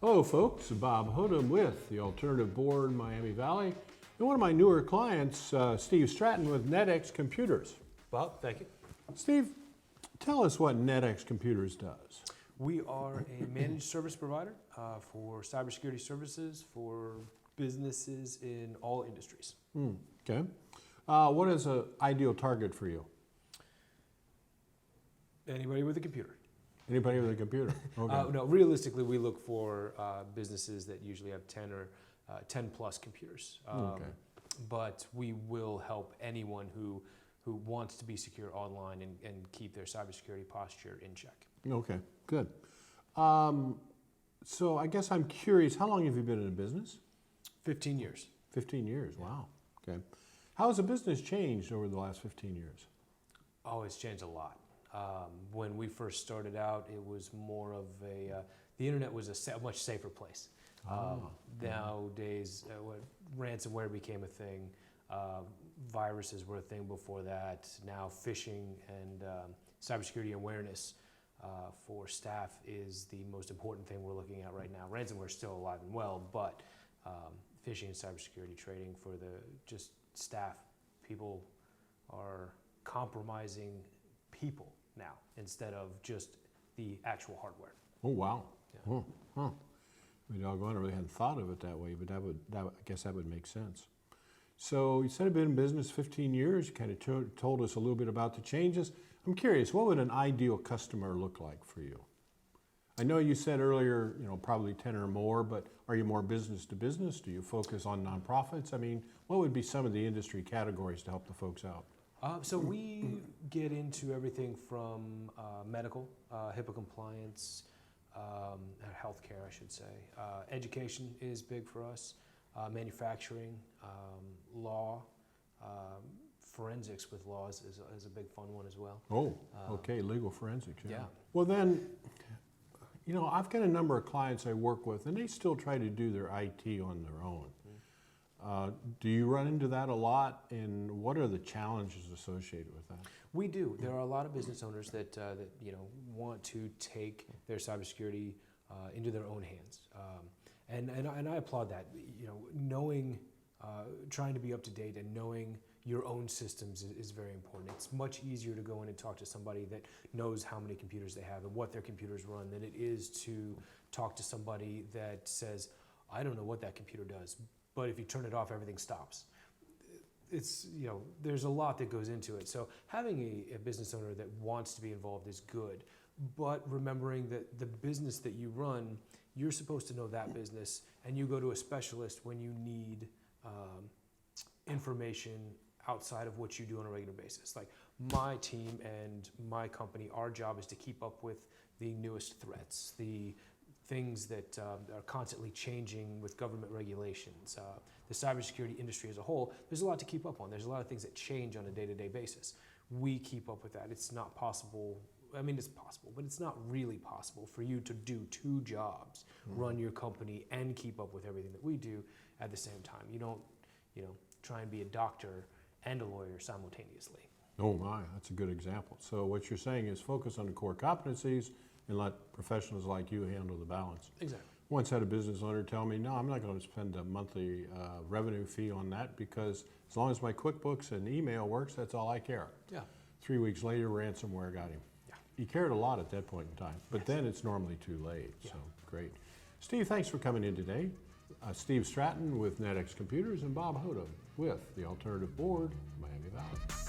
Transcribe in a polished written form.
Hello folks, Bob Hothem with the Alternative Board Miami Valley and one of my newer clients, Steve Stratton with NetX Computers. Bob, thank you. Steve, tell us what NetX Computers does. We are a managed service provider for cybersecurity services for businesses in all industries. Okay. What is an ideal target for you? Anybody with a computer. Anybody with a computer? Okay. No, realistically, we look for businesses that usually have 10 or 10 plus computers. Okay. But we will help anyone who wants to be secure online and keep their cybersecurity posture in check. Okay, good. So I guess I'm curious, how long have you been in business? 15 years. 15 years, wow. Okay. How has the business changed over the last 15 years? Oh, it's changed a lot. When we first started out, it was more of the internet was a much safer place. Nowadays, ransomware became a thing. Viruses were a thing before that. Now phishing and cybersecurity awareness for staff is the most important thing we're looking at right now. Ransomware is still alive and well, but phishing and cybersecurity trading for the just staff. People are compromising people now instead of just the actual hardware. Oh, wow. Yeah. Oh, huh. I mean, doggone, I really hadn't thought of it that way, but I guess that would make sense. So you said you've been in business 15 years. You kind of told us a little bit about the changes. I'm curious, what would an ideal customer look like for you? I know you said earlier, probably 10 or more, but are you more business to business? Do you focus on nonprofits? I mean, what would be some of the industry categories to help the folks out? So we get into everything from medical, HIPAA compliance, healthcare, I should say. Education is big for us. Manufacturing, law, forensics with laws is a big fun one as well. Oh, okay, legal forensics, yeah. Yeah. Well then, I've got a number of clients I work with and they still try to do their IT on their own. Do you run into that a lot, and what are the challenges associated with that? We do. There are a lot of business owners that want to take their cybersecurity into their own hands, and I applaud that. Knowing, trying to be up to date, and knowing your own systems is very important. It's much easier to go in and talk to somebody that knows how many computers they have and what their computers run than it is to talk to somebody that says, "I don't know what that computer does, but if you turn it off, everything stops." It's, there's a lot that goes into it. So having a business owner that wants to be involved is good, but remembering that the business that you run, you're supposed to know that business, and you go to a specialist when you need information outside of what you do on a regular basis. Like my team and my company, our job is to keep up with the newest threats, the things that are constantly changing with government regulations. The cybersecurity industry as a whole, there's a lot to keep up on. There's a lot of things that change on a day-to-day basis. We keep up with that. It's not possible. I mean, it's possible, but it's not really possible for you to do two jobs, run your company and keep up with everything that we do at the same time. You don't, try and be a doctor and a lawyer simultaneously. Oh my, that's a good example. So what you're saying is focus on the core competencies and let professionals like you handle the balance. Exactly. Once had a business owner tell me, no, I'm not going to spend a monthly revenue fee on that because as long as my QuickBooks and email works, that's all I care. Yeah. 3 weeks later, ransomware got him. Yeah. He cared a lot at that point in time, but then it's normally too late, so great. Steve, thanks for coming in today. Steve Stratton with NetX Computers and Bob Hothem with the Alternative Board, Miami Valley.